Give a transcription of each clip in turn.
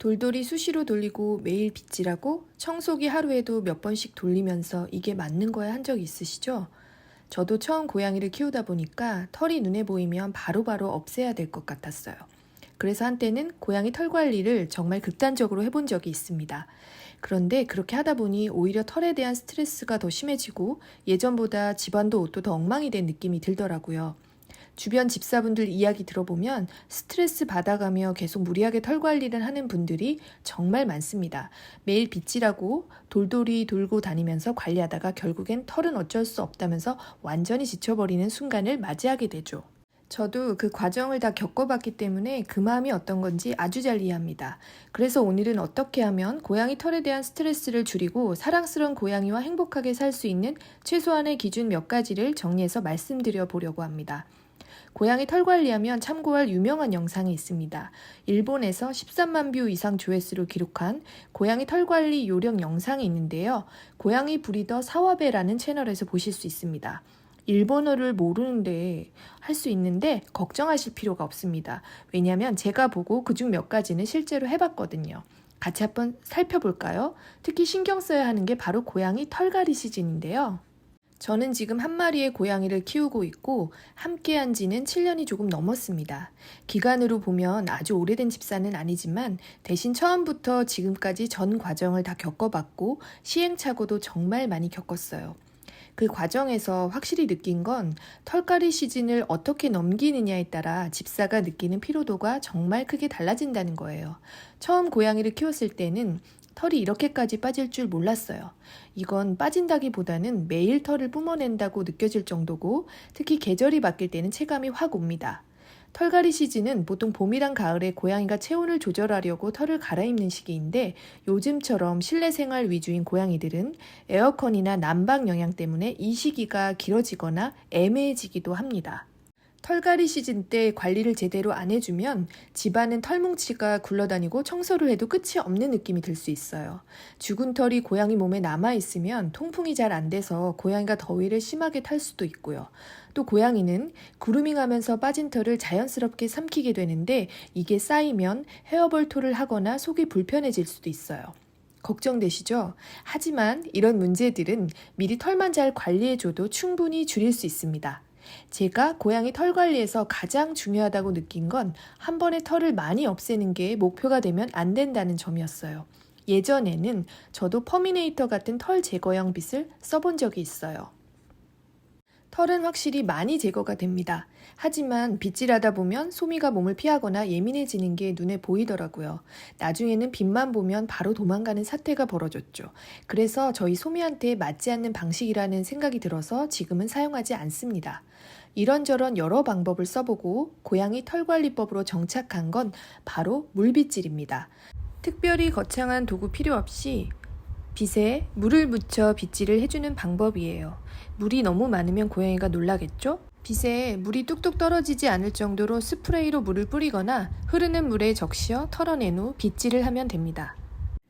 돌돌이 수시로 돌리고 매일 빗질하고 청소기 하루에도 몇 번씩 돌리면서 이게 맞는 거야 한 적 있으시죠? 저도 처음 고양이를 키우다 보니까 털이 눈에 보이면 바로바로 없애야 될 것 같았어요. 그래서 한때는 고양이 털 관리를 정말 극단적으로 해본 적이 있습니다. 그런데 그렇게 하다 보니 오히려 털에 대한 스트레스가 더 심해지고 예전보다 집안도 옷도 더 엉망이 된 느낌이 들더라고요. 주변 집사분들 이야기 들어보면 스트레스 받아가며 계속 무리하게 털 관리를 하는 분들이 정말 많습니다. 매일 빗질하고 돌돌이 돌고 다니면서 관리하다가 결국엔 털은 어쩔 수 없다면서 완전히 지쳐버리는 순간을 맞이하게 되죠. 저도 그 과정을 다 겪어봤기 때문에 그 마음이 어떤 건지 아주 잘 이해합니다. 그래서 오늘은 어떻게 하면 고양이 털에 대한 스트레스를 줄이고 사랑스러운 고양이와 행복하게 살 수 있는 최소한의 기준 몇 가지를 정리해서 말씀드려 보려고 합니다. 고양이 털 관리하면 참고할 유명한 영상이 있습니다. 일본에서 13만 뷰 이상 조회수를 기록한 고양이 털 관리 요령 영상이 있는데요. 고양이 브리더 사와베라는 채널에서 보실 수 있습니다. 일본어를 모르는데 할 수 있는데 걱정하실 필요가 없습니다. 왜냐하면 제가 보고 그중 몇 가지는 실제로 해봤거든요. 같이 한번 살펴볼까요? 특히 신경 써야 하는 게 바로 고양이 털갈이 시즌인데요. 저는 지금 한 마리의 고양이를 키우고 있고 함께한 지는 7년이 조금 넘었습니다. 기간으로 보면 아주 오래된 집사는 아니지만 대신 처음부터 지금까지 전 과정을 다 겪어봤고 시행착오도 정말 많이 겪었어요. 그 과정에서 확실히 느낀 건 털갈이 시즌을 어떻게 넘기느냐에 따라 집사가 느끼는 피로도가 정말 크게 달라진다는 거예요. 처음 고양이를 키웠을 때는 털이 이렇게까지 빠질 줄 몰랐어요. 이건 빠진다기보다는 매일 털을 뿜어낸다고 느껴질 정도고 특히 계절이 바뀔 때는 체감이 확 옵니다. 털갈이 시즌은 보통 봄이랑 가을에 고양이가 체온을 조절하려고 털을 갈아입는 시기인데 요즘처럼 실내 생활 위주인 고양이들은 에어컨이나 난방 영향 때문에 이 시기가 길어지거나 애매해지기도 합니다. 털갈이 시즌 때 관리를 제대로 안 해주면 집안은 털뭉치가 굴러다니고 청소를 해도 끝이 없는 느낌이 들 수 있어요. 죽은 털이 고양이 몸에 남아있으면 통풍이 잘 안 돼서 고양이가 더위를 심하게 탈 수도 있고요. 또 고양이는 그루밍하면서 빠진 털을 자연스럽게 삼키게 되는데 이게 쌓이면 헤어볼토를 하거나 속이 불편해질 수도 있어요. 걱정되시죠? 하지만 이런 문제들은 미리 털만 잘 관리해줘도 충분히 줄일 수 있습니다. 제가 고양이 털 관리에서 가장 중요하다고 느낀 건 한 번에 털을 많이 없애는 게 목표가 되면 안 된다는 점이었어요. 예전에는 저도 퍼미네이터 같은 털 제거용 빗을 써본 적이 있어요. 털은 확실히 많이 제거가 됩니다. 하지만 빗질하다 보면 소미가 몸을 피하거나 예민해지는 게 눈에 보이더라고요. 나중에는 빗만 보면 바로 도망가는 사태가 벌어졌죠. 그래서 저희 소미한테 맞지 않는 방식이라는 생각이 들어서 지금은 사용하지 않습니다. 이런저런 여러 방법을 써보고 고양이 털관리법으로 정착한 건 바로 물빗질입니다. 특별히 거창한 도구 필요 없이 빗에 물을 묻혀 빗질을 해주는 방법이에요. 물이 너무 많으면 고양이가 놀라겠죠? 빗에 물이 뚝뚝 떨어지지 않을 정도로 스프레이로 물을 뿌리거나 흐르는 물에 적셔 털어낸 후 빗질을 하면 됩니다.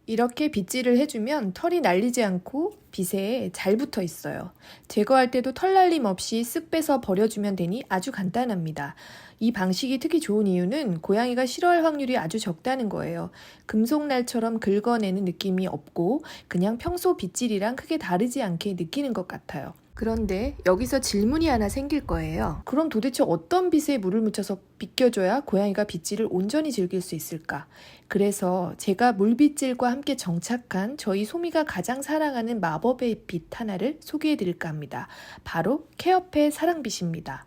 이렇게 빗질을 해주면 털이 날리지 않고 빗에 잘 붙어 있어요. 제거할 때도 털 날림 없이 쓱 빼서 버려주면 되니 아주 간단합니다. 이 방식이 특히 좋은 이유는 고양이가 싫어할 확률이 아주 적다는 거예요. 금속날처럼 긁어내는 느낌이 없고 그냥 평소 빗질이랑 크게 다르지 않게 느끼는 것 같아요. 그런데 여기서 질문이 하나 생길 거예요. 그럼 도대체 어떤 빗에 물을 묻혀서 빗겨줘야 고양이가 빗질을 온전히 즐길 수 있을까? 그래서 제가 물빗질과 함께 정착한 저희 소미가 가장 사랑하는 마법의 빗 하나를 소개해 드릴까 합니다. 바로 케어페 사랑빗입니다.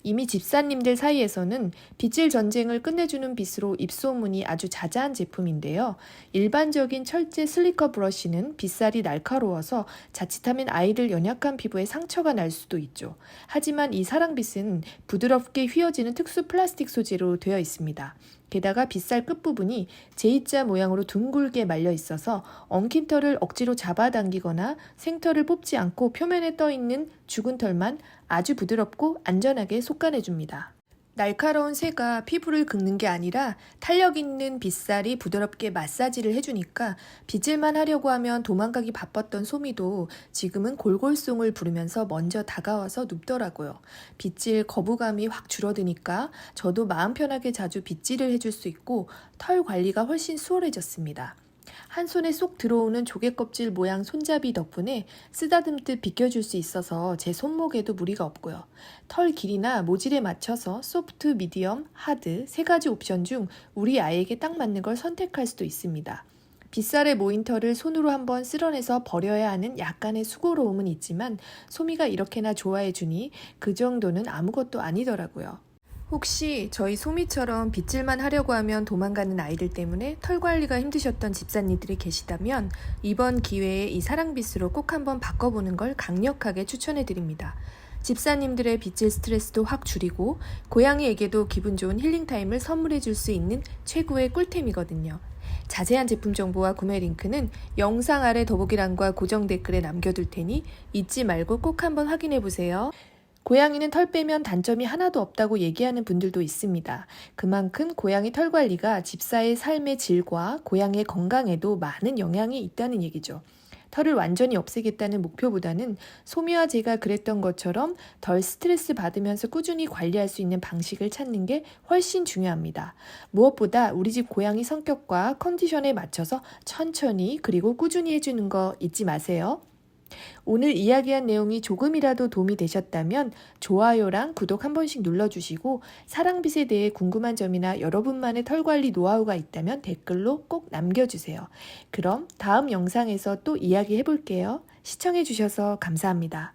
이미 집사님들 사이에서는 빗질 전쟁을 끝내주는 빗으로 입소문이 아주 자자한 제품인데요. 일반적인 철제 슬리커 브러쉬는 빗살이 날카로워서 자칫하면 아이들 연약한 피부에 상처가 날 수도 있죠. 하지만 이 사랑빗은 부드럽게 휘어지는 특수 플라스틱 소재로 되어 있습니다. 게다가 빗살 끝부분이 J자 모양으로 둥글게 말려 있어서 엉킨 털을 억지로 잡아당기거나 생털을 뽑지 않고 표면에 떠있는 죽은 털만 아주 부드럽고 안전하게 솎아내줍니다. 날카로운 쇠가 피부를 긁는 게 아니라 탄력 있는 빗살이 부드럽게 마사지를 해주니까 빗질만 하려고 하면 도망가기 바빴던 소미도 지금은 골골송을 부르면서 먼저 다가와서 눕더라고요. 빗질 거부감이 확 줄어드니까 저도 마음 편하게 자주 빗질을 해줄 수 있고 털 관리가 훨씬 수월해졌습니다. 한 손에 쏙 들어오는 조개껍질 모양 손잡이 덕분에 쓰다듬듯 비껴줄 수 있어서 제 손목에도 무리가 없고요. 털 길이나 모질에 맞춰서 소프트, 미디엄, 하드 세 가지 옵션 중 우리 아이에게 딱 맞는 걸 선택할 수도 있습니다. 빗살에 모인 털을 손으로 한번 쓸어내서 버려야 하는 약간의 수고로움은 있지만 소미가 이렇게나 좋아해주니 그 정도는 아무것도 아니더라고요. 혹시 저희 소미처럼 빗질만 하려고 하면 도망가는 아이들 때문에 털 관리가 힘드셨던 집사님들이 계시다면 이번 기회에 이 사랑빗으로 꼭 한번 바꿔보는 걸 강력하게 추천해드립니다. 집사님들의 빗질 스트레스도 확 줄이고 고양이에게도 기분 좋은 힐링타임을 선물해 줄 수 있는 최고의 꿀템이거든요. 자세한 제품 정보와 구매 링크는 영상 아래 더보기란과 고정 댓글에 남겨둘 테니 잊지 말고 꼭 한번 확인해 보세요. 고양이는 털 빼면 단점이 하나도 없다고 얘기하는 분들도 있습니다. 그만큼 고양이 털 관리가 집사의 삶의 질과 고양이의 건강에도 많은 영향이 있다는 얘기죠. 털을 완전히 없애겠다는 목표보다는 소미와 제가 그랬던 것처럼 덜 스트레스 받으면서 꾸준히 관리할 수 있는 방식을 찾는 게 훨씬 중요합니다. 무엇보다 우리 집 고양이 성격과 컨디션에 맞춰서 천천히 그리고 꾸준히 해주는 거 잊지 마세요. 오늘 이야기한 내용이 조금이라도 도움이 되셨다면 좋아요랑 구독 한 번씩 눌러주시고 사랑빗에 대해 궁금한 점이나 여러분만의 털관리 노하우가 있다면 댓글로 꼭 남겨주세요. 그럼 다음 영상에서 또 이야기해볼게요. 시청해주셔서 감사합니다.